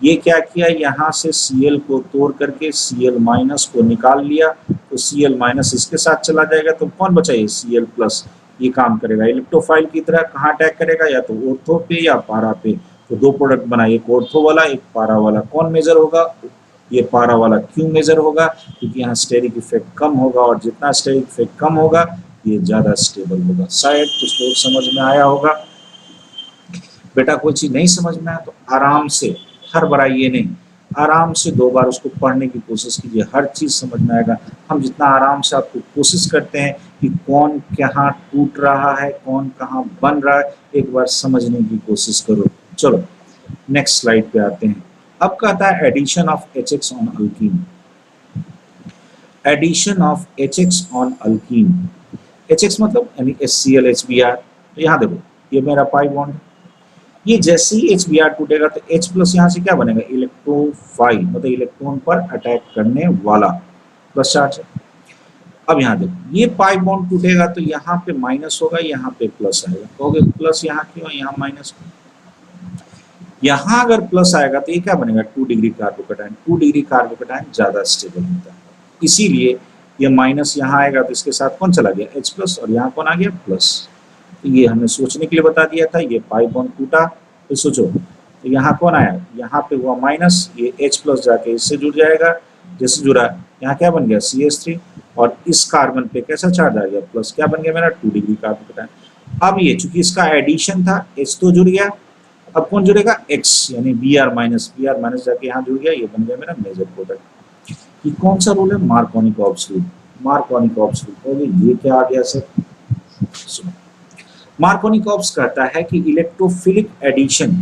ये क्या किया, यहाँ से Cl को तोड़ करके Cl माइनस को निकाल लिया, तो Cl माइनस इसके साथ चला जाएगा तो कौन बचा, ये Cl प्लस। ये काम करेगा इलेक्ट्रोफाइल की तरह, कहाँ अटैक करेगा, या तो ऑर्थो पे या पारा पे। तो दो प्रोडक्ट बना, एक ऑर्थो वाला एक पारा वाला। कौन मेजर होगा, ये पारा वाला क्यों मेजर होगा, क्योंकि यहाँ स्टेरिक इफेक्ट कम होगा और जितना स्टेरिक इफेक्ट कम होगा ये ज्यादा स्टेबल होगा। शायद कुछ लोग समझ में आया होगा। बेटा कोई चीज नहीं समझ में आया तो आराम से, हर बार ये नहीं, आराम से 2 बार उसको पढ़ने की कोशिश कीजिए, हर चीज समझ में आएगा। हम जितना आराम से आपको कोशिश करते हैं कि कौन कहाँ टूट रहा है, कौन कहाँ बन रहा है, एक बार समझने की कोशिश करो। चलो नेक्स्ट स्लाइड पे आते हैं। अब कहता है addition of HX on alkene, addition of HX on alkene. HX मतलब यानी HCl HBr। तो यहाँ देखो ये मेरा पाई बॉन्ड, ये जैसे ही HBr टूटेगा तो H प्लस यहाँ से क्या बनेगा, इलेक्ट्रोफाइल, मतलब इलेक्ट्रॉन पर अटैक करने वाला प्लस चार्ज है। अब यहाँ देखो ये पाई बॉन्ड टूटेगा तो यहाँ पे माइनस होगा, यहाँ पे प्लस आएगा। कहोगे प्लस यहाँ क्यों, यहाँ माइनस क्यों। यहाँ अगर प्लस आएगा तो ये क्या बनेगा, 2 डिग्री कार्बोकैटायन। 2 डिग्री कार्बोकैटायन ज्यादा स्टेबल होता है, इसीलिए ये माइनस यहाँ आएगा तो इसके साथ कौन चला गया, H प्लस, और यहाँ कौन आ गया, प्लस। तो ये हमने सोचने के लिए बता दिया था। ये पाई बॉन्ड टूटा तो सोचो, तो यहाँ कौन आया, यहाँ पे हुआ माइनस, ये H प्लस जाके इससे जुड़ जाएगा, जैसे जुड़ा यहाँ क्या बन गया CH3, और इस कार्बन पे कैसा चार्ज आ गया, प्लस। क्या बन गया मेरा, 2 डिग्री कार्बोकैटायन। अब ये चूंकि इसका एडिशन था, H तो जुड़ गया, अब कौन जुड़ेगा, X यानी Br माइनस, Br माइनस जाके यहाँ जुड़ गया, ये बन गया मेरा मेजर प्रोडक्ट। ये कौन सा रूल है, मार्कोनिक-ऑप्स रूल। मार्कोनिक-ऑप्स रूल, ये क्या आ गया सर, सुनो। मार्कोनिक-ऑप्स कहता है कि electrophilic addition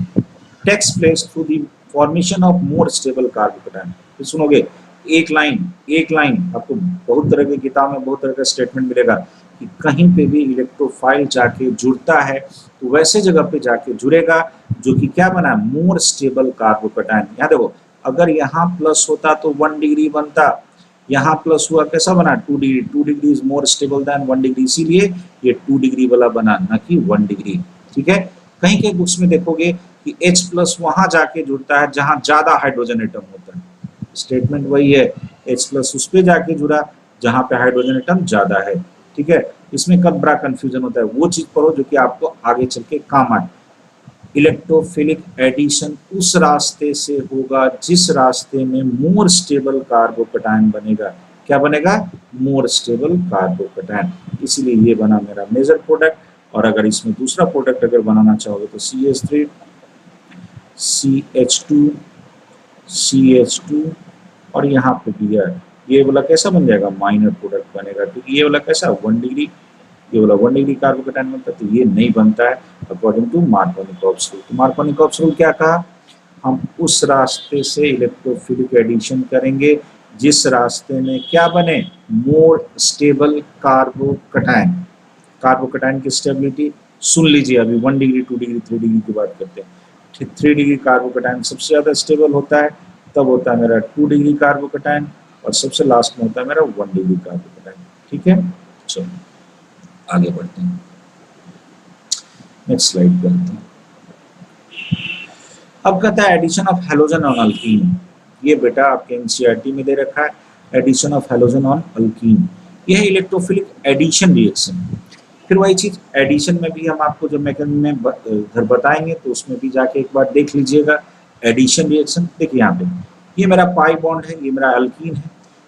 takes place through the formation of more stable carbocation. तो सुनोगे एक लाइन आपको बहुत तरह की किताब में बहुत तरह का स्टेटमेंट मिलेगा कि कहीं पे भी इलेक्ट्रोफाइल जाके जुड़ता है तो वैसे जगह पे जाके जुड़ेगा जो कि क्या बना, मोर स्टेबल कार्बोकैटायन। यहाँ देखो अगर यहाँ प्लस होता तो 1 डिग्री बनता, यहाँ प्लस हुआ कैसा बना, 2 degree. 2 degree is more stable then 1 degree, इसीलिए ये 2 डिग्री वाला बना, ना कि 1 डिग्री। ठीक है, कहीं के बुक्स में देखोगे कि H प्लस वहां जाके जुड़ता है जहां ज्यादा हाइड्रोजन एटम होता है। स्टेटमेंट वही है, H प्लस उस पे जाके जुड़ा जहां पे हाइड्रोजन एटम ज्यादा है। ठीक है, इसमें कब बड़ा कंफ्यूजन होता है, वो चीज पढ़ो जो कि आपको आगे चल के काम आए। इलेक्ट्रोफिलिक एडिशन उस रास्ते से होगा जिस रास्ते में मोर स्टेबल कार्बोकैटायन बनेगा। क्या बनेगा, मोर स्टेबल कार्बोकैटायन। इसीलिए ये बना मेरा मेजर प्रोडक्ट। और अगर इसमें दूसरा प्रोडक्ट अगर बनाना चाहोगे तो CH3 CH2 CH2 और यहाँ पे भी है, ये वाला कैसा बन जाएगा, माइनर प्रोडक्ट बनेगा, क्योंकि ये वाला कैसा 1 डिग्री, ये वाला 1 डिग्री कार्बोकैटायन बनता है, तो ये नहीं बनता है अकॉर्डिंग टू मार्कोनिक-ऑप्स रूल। तो मार्कोनिक-ऑप्स रूल क्या कहा, हम उस रास्ते से इलेक्ट्रोफिलिक एडिशन करेंगे जिस रास्ते में क्या बने, मोर स्टेबल कार्बोकैटायन। कार्बोकैटायन की स्टेबिलिटी सुन लीजिए, अभी 1 डिग्री 2 डिग्री 3 डिग्री की बात करते हैं। 3 डिग्री कार्बोकैटायन सबसे ज्यादा स्टेबल होता है, तब होता है मेरा 2 डिग्री कार्बोकैटायन, और सबसे लास्ट में होता है मेरा 1 डिग्री कार्बोकैटायन। ठीक है, चलो आगे बढ़ते हैं, नेक्स्ट स्लाइड पे आते हैं। अब कहता है addition of halogen on alkene. ये बेटा आपके एनसीईआरटी में दे रखा है, addition of halogen on alkene. ये है इलेक्ट्रोफिलिक एडिशन रिएक्शन। फिर वही चीज एडिशन में भी हम आपको जो मैकेनिज्म में इधर बताएंगे तो उसमें भी जाके एक बार देख लीजिएगा एडिशन रिएक्शन। देखिए यहाँ पे ये मेरा पाई बॉन्ड है, ये मेरा अल्कीन है।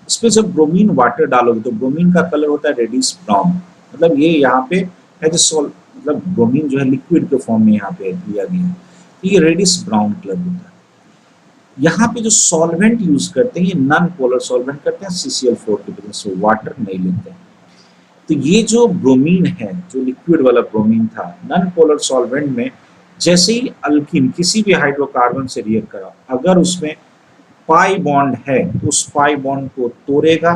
इस पे जब ब्रोमीन वाटर डालोगे तो ब्रोमीन का कलर होता है रेडिश ब्राउन, मतलब ये यहाँ पे है जो मतलब ब्रोमीन जो है लिक्विड के फॉर्म में यहाँ पे लिया गया है, तो ये रेडिश ब्राउन कलर होता है। यहाँ पे जो सॉल्वेंट यूज करते हैं ये नॉन पोलर सॉल्वेंट करते हैं, CCl4 की वजह से वाटर नहीं लेते हैं। तो ये जो ब्रोमीन है, जो लिक्विड वाला ब्रोमीन था, नॉन पोलर सॉल्वेंट में जैसे ही अल्कीन किसी भी हाइड्रोकार्बन से रिएक्ट करा, अगर उसमें पाई बॉन्ड है तो उस पाई बॉन्ड को तोड़ेगा,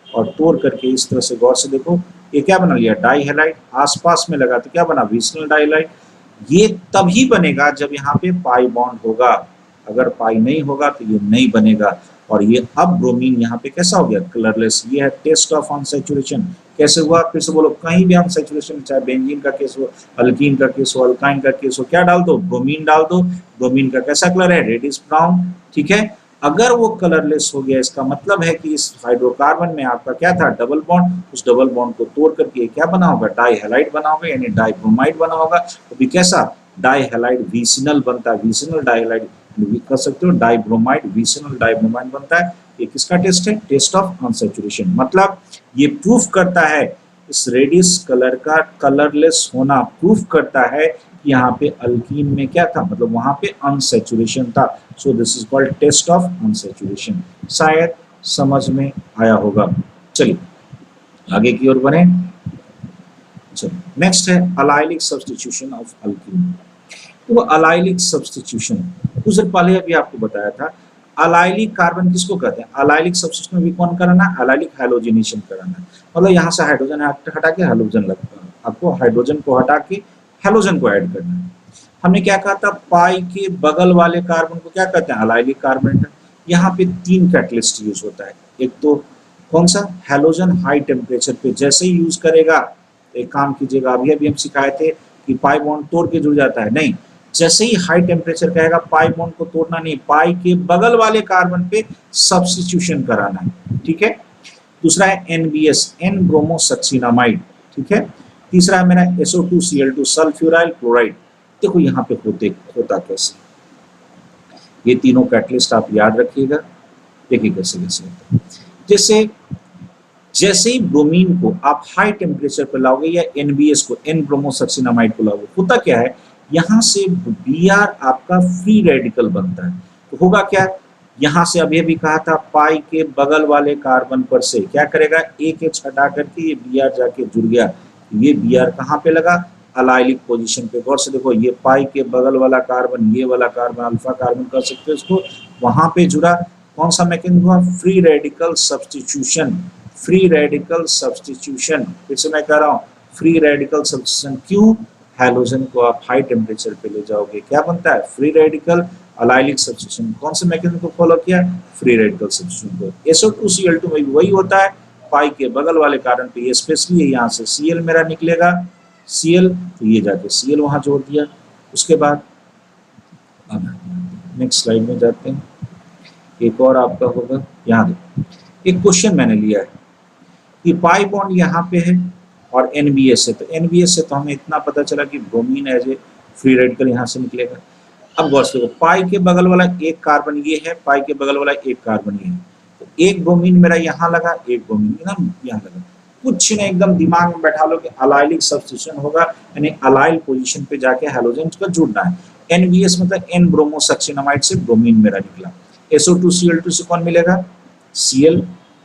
और तोड़ करके इस तरह से गौर से देखो, ये क्या बना लिया, डाई हैलाइड। आसपास में लगा तो क्या बना, विसनल डाइलाइड। ये तभी बनेगा जब यहाँ पे पाई बॉन्ड होगा, अगर पाई नहीं होगा तो ये नहीं बनेगा। और ये अब ब्रोमीन यहाँ पे कैसा हो गया, कलरलेस। ये है टेस्ट ऑफ अनसैचुरेशन। कैसे हुआ, फिर से बोलो, कहीं भी अनसैचुरेशन, चाहे बेंजीन का केस हो, अल्कीन का केस हो, अल्काइन का केस हो, क्या डाल दो, ब्रोमीन डाल दो। ब्रोमीन का कैसा कलर है, रेडिश ब्राउन। ठीक है, अगर वो कलरलेस हो गया, इसका मतलब है कि इस हाइड्रोकार्बन में आपका क्या था, डबल बॉन्ड। उस डबल बॉन्ड को तोड़ करके क्या बना होगा, डाई हैलाइड बना होगा, यानी डाइब्रोमाइड बना होगा। तो भी कैसा, डाई हैलाइड विसिनल बनता है, विसिनल डाइहाइलाइड कर सकते हो, डाइब्रोमाइड विसिनल डाइब्रोमाइड बनता है। ये किसका टेस्ट है, टेस्ट ऑफ अनसैचुरेशन। मतलब ये प्रूफ करता है, इस रेडिश कलर का कलरलेस होना प्रूफ करता है कि यहाँ पे अल्कीन में क्या था, मतलब वहां पे अनसैचुरेशन था। So this is called test of unsaturation. शायद समझ में आया होगा। चलिए आगे की ओर बढ़े। चलिए नेक्स्ट है अलाइलिक सब्स्टिट्यूशन ऑफ अल्कीन। तो अलाइलिक सब्स्टिट्यूशन कुछ देर पहले अभी आपको बताया था। अलाइलिक कार्बन किसको कहते हैं, अलाइलिक सब्स्टिट्यूशन भी कौन कराना है, अलाइलिक हाइड्रोजनेशन कराना है। मतलब यहाँ से हाइड्रोजन हटा के हाइड्रोजन लगता है, आपको हाइड्रोजन को हटा के हेलोजन को ऐड करना है। हमने क्या कहा था, पाई के बगल वाले कार्बन को क्या कहते हैं, अलाइलिक कार्बन। यहाँ पे 3 कैटलिस्ट यूज होता है। एक तो कौन सा, हेलोजन हाई टेम्परेचर पे जैसे ही यूज करेगा, एक काम कीजिएगा, अभी हम सिखाए थे कि पाई बॉन्ड तोड़ के जुड़ जाता है, नहीं, जैसे ही हाई टेम्परेचर कहेगा पाई बॉन्ड को तोड़ना नहीं, पाई के बगल वाले कार्बन पे सब्स्टिट्यूशन कराना है। ठीक है, दूसरा है NBS, एन ब्रोमोसक्सिनामाइड। ठीक है, तीसरा है मेरा SO2Cl2 सल्फ्यूराइल क्लोराइड। देखो यहाँ पे होता कैसे, ये तीनों कैटलिस्ट आप याद रखिएगा। देखिए कैसे कैसे होता है। जैसे ही ब्रोमीन को आप हाई टेम्परेचर पर लाओगे, या NBS को, एन ब्रोमोसक्सिनामाइड को लाओगे, होता क्या है, यहाँ से Br आपका फ्री रेडिकल बनता है। तो होगा क्या, यहाँ से अभी कहा था, पाई के बगल वाले कार्बन पर से क्या करेगा, एक H हटा करके ये Br जाके जुड़ गया। ये Br कहाँ पे लगा, अलाइलिक पोजीशन पे। गौर से देखो, ये पाई के बगल वाला कार्बन, ये वाला कार्बन, अल्फा कार्बन कर सकते हो इसको, वहां पे जुड़ा। कौन सा मैकेनिज्म हुआ, free radical substitution. Free radical substitution, फिर से मैं कह रहा हूँ, फ्री रेडिकल सब्स्टिट्यूशन। क्यों, हैलोजन को आप हाई टेम्परेचर पे ले जाओगे, क्या बनता है, फ्री रेडिकल अलाइलिक सब्स्टिट्यूशन। कौन से मैकेनिज्म को फॉलो किया, फ्री रेडिकल सब्स्टिट्यूशन को। SO2Cl2 में भी वही होता है, पाई के बगल वाले कार्बन पे, ये स्पेशली यहाँ से Cl मेरा निकलेगा, Cl, तो ये जाके Cl वहां जोड़ दिया। उसके बाद नेक्स्ट स्लाइड में जाते हैं। एक और आपका होगा, यहाँ देखो, एक क्वेश्चन मैंने लिया है कि पाई बॉन्ड यहाँ पे है और NBS है। तो NBS से तो हमें इतना पता चला कि bromine as a free radical यहाँ से निकलेगा। अब गौर से देखो, पाई के बगल वाला एक कार्बन ये है, पाई के बगल वाला एक कार्बन ये है, तो एक ब्रोमीन मेरा यहाँ लगा, एक ब्रोमीन एकदम यहाँ लगा। कुछ नहीं, एकदम दिमाग में बैठा लो कि अलाइलिक सब्स्टिट्यूशन होगा, यानी अलाइल पोजीशन पे जाके हैलोजन का जुड़ना है। NBS मतलब एन ब्रोमोसक्सिनामाइड से ब्रोमीन मेरा निकला। SO2Cl2 से कौन मिलेगा, Cl।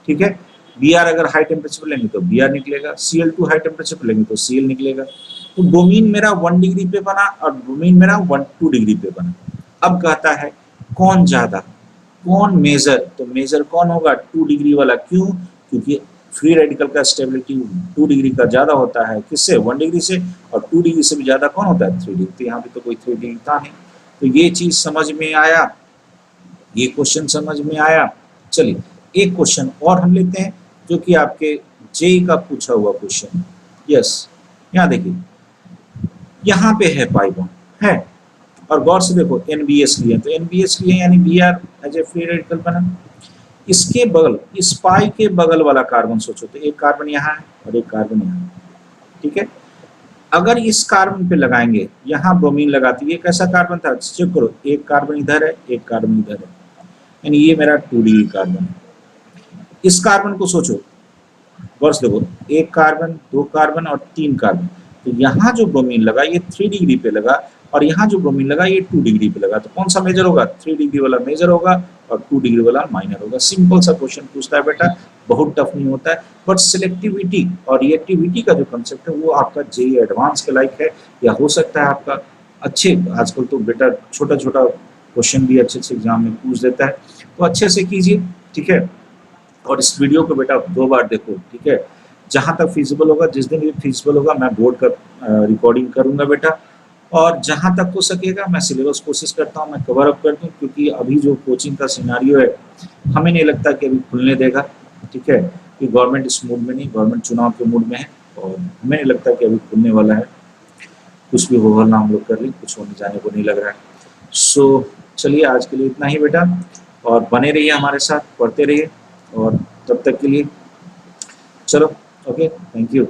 ठीक है, Br अगर हाई टेम्परेचर पर लेंगे तो Br निकलेगा, Cl2 हाई टेम्परेचर पर लेंगे तो Cl निकलेगा। तो ब्रोमीन मेरा 1 डिग्री पे बना और ब्रोमीन मेरा 2 डिग्री पे बना। अब कहता है कौन ज्यादा, कौन मेजर, तो मेजर कौन होगा, 2 डिग्री वाला। क्यों, क्योंकि फ्री रेडिकल का स्टेबिलिटी 2 डिग्री का ज्यादा होता है, किससे, 1 डिग्री से, और 2 डिग्री से भी ज्यादा कौन होता है, 3 डिग्री। तो यहाँ पे तो कोई 3 डिग्री था नहीं। तो ये चीज समझ में आया, ये क्वेश्चन समझ में आया। चलिए एक क्वेश्चन और हम लेते हैं, जो कि आपके जेई का पूछा हुआ क्वेश्चन। यस, यहाँ देखिए, यहाँ पे है पाई बॉन्ड है, और गौर से देखो NBS लिए, तो NBS लिए यानी Br as a free radical बना। इसके बगल, इस पाई के बगल वाला कार्बन सोचो, तो एक कार्बन यहाँ है और एक कार्बन यहाँ है। ठीक है, अगर इस कार्बन पे लगाएंगे, यहाँ ब्रोमीन लगाते, ये कैसा कार्बन था, चेक करो, एक कार्बन इधर है, एक कार्बन इधर है, यानी ये मेरा 2 डिग्री कार्बन है। इस कार्बन को सोचो, गौर से देखो, एक कार्बन, 2 कार्बन और 3 कार्बन। तो यहाँ जो ब्रोमीन लगा ये 3 डिग्री पे लगा, और यहाँ जो ब्रोमीन लगा ये 2 डिग्री पे लगा। तो कौन सा मेजर होगा, 3 डिग्री वाला मेजर होगा और 2 डिग्री वाला माइनर होगा। सिंपल सा क्वेश्चन पूछता है बेटा, बहुत टफ नहीं होता है, बट सिलेक्टिविटी और रिएक्टिविटी का जो कंसेप्ट है वो आपका जेई एडवांस के लाइक है, या हो सकता है आपका अच्छे, आजकल तो बेटा छोटा छोटा क्वेश्चन भी अच्छे अच्छे एग्जाम में पूछ देता है, तो अच्छे से कीजिए, ठीक है। और इस वीडियो को बेटा 2 बार देखो, ठीक है। जहाँ तक फिजिबल होगा, जिस दिन भी फिजिबल होगा मैं बोर्ड का रिकॉर्डिंग करूंगा बेटा, और जहाँ तक हो सकेगा मैं सिलेबस कोशिश करता हूँ मैं कवर अप कर दूँ, क्योंकि अभी जो कोचिंग का सिनारियो है हमें नहीं लगता कि अभी खुलने देगा, ठीक है। कि गवर्नमेंट इस मूड में नहीं, गवर्नमेंट चुनाव के मूड में है, और हमें नहीं लगता कि अभी खुलने वाला है। कुछ भी हो ना हम लोग कर लें, कुछ होने जाने को नहीं लग रहा है। सो चलिए आज के लिए इतना ही बेटा, और बने रहिए हमारे साथ, पढ़ते रहिए, और तब तक के लिए चलो, ओके, थैंक यू।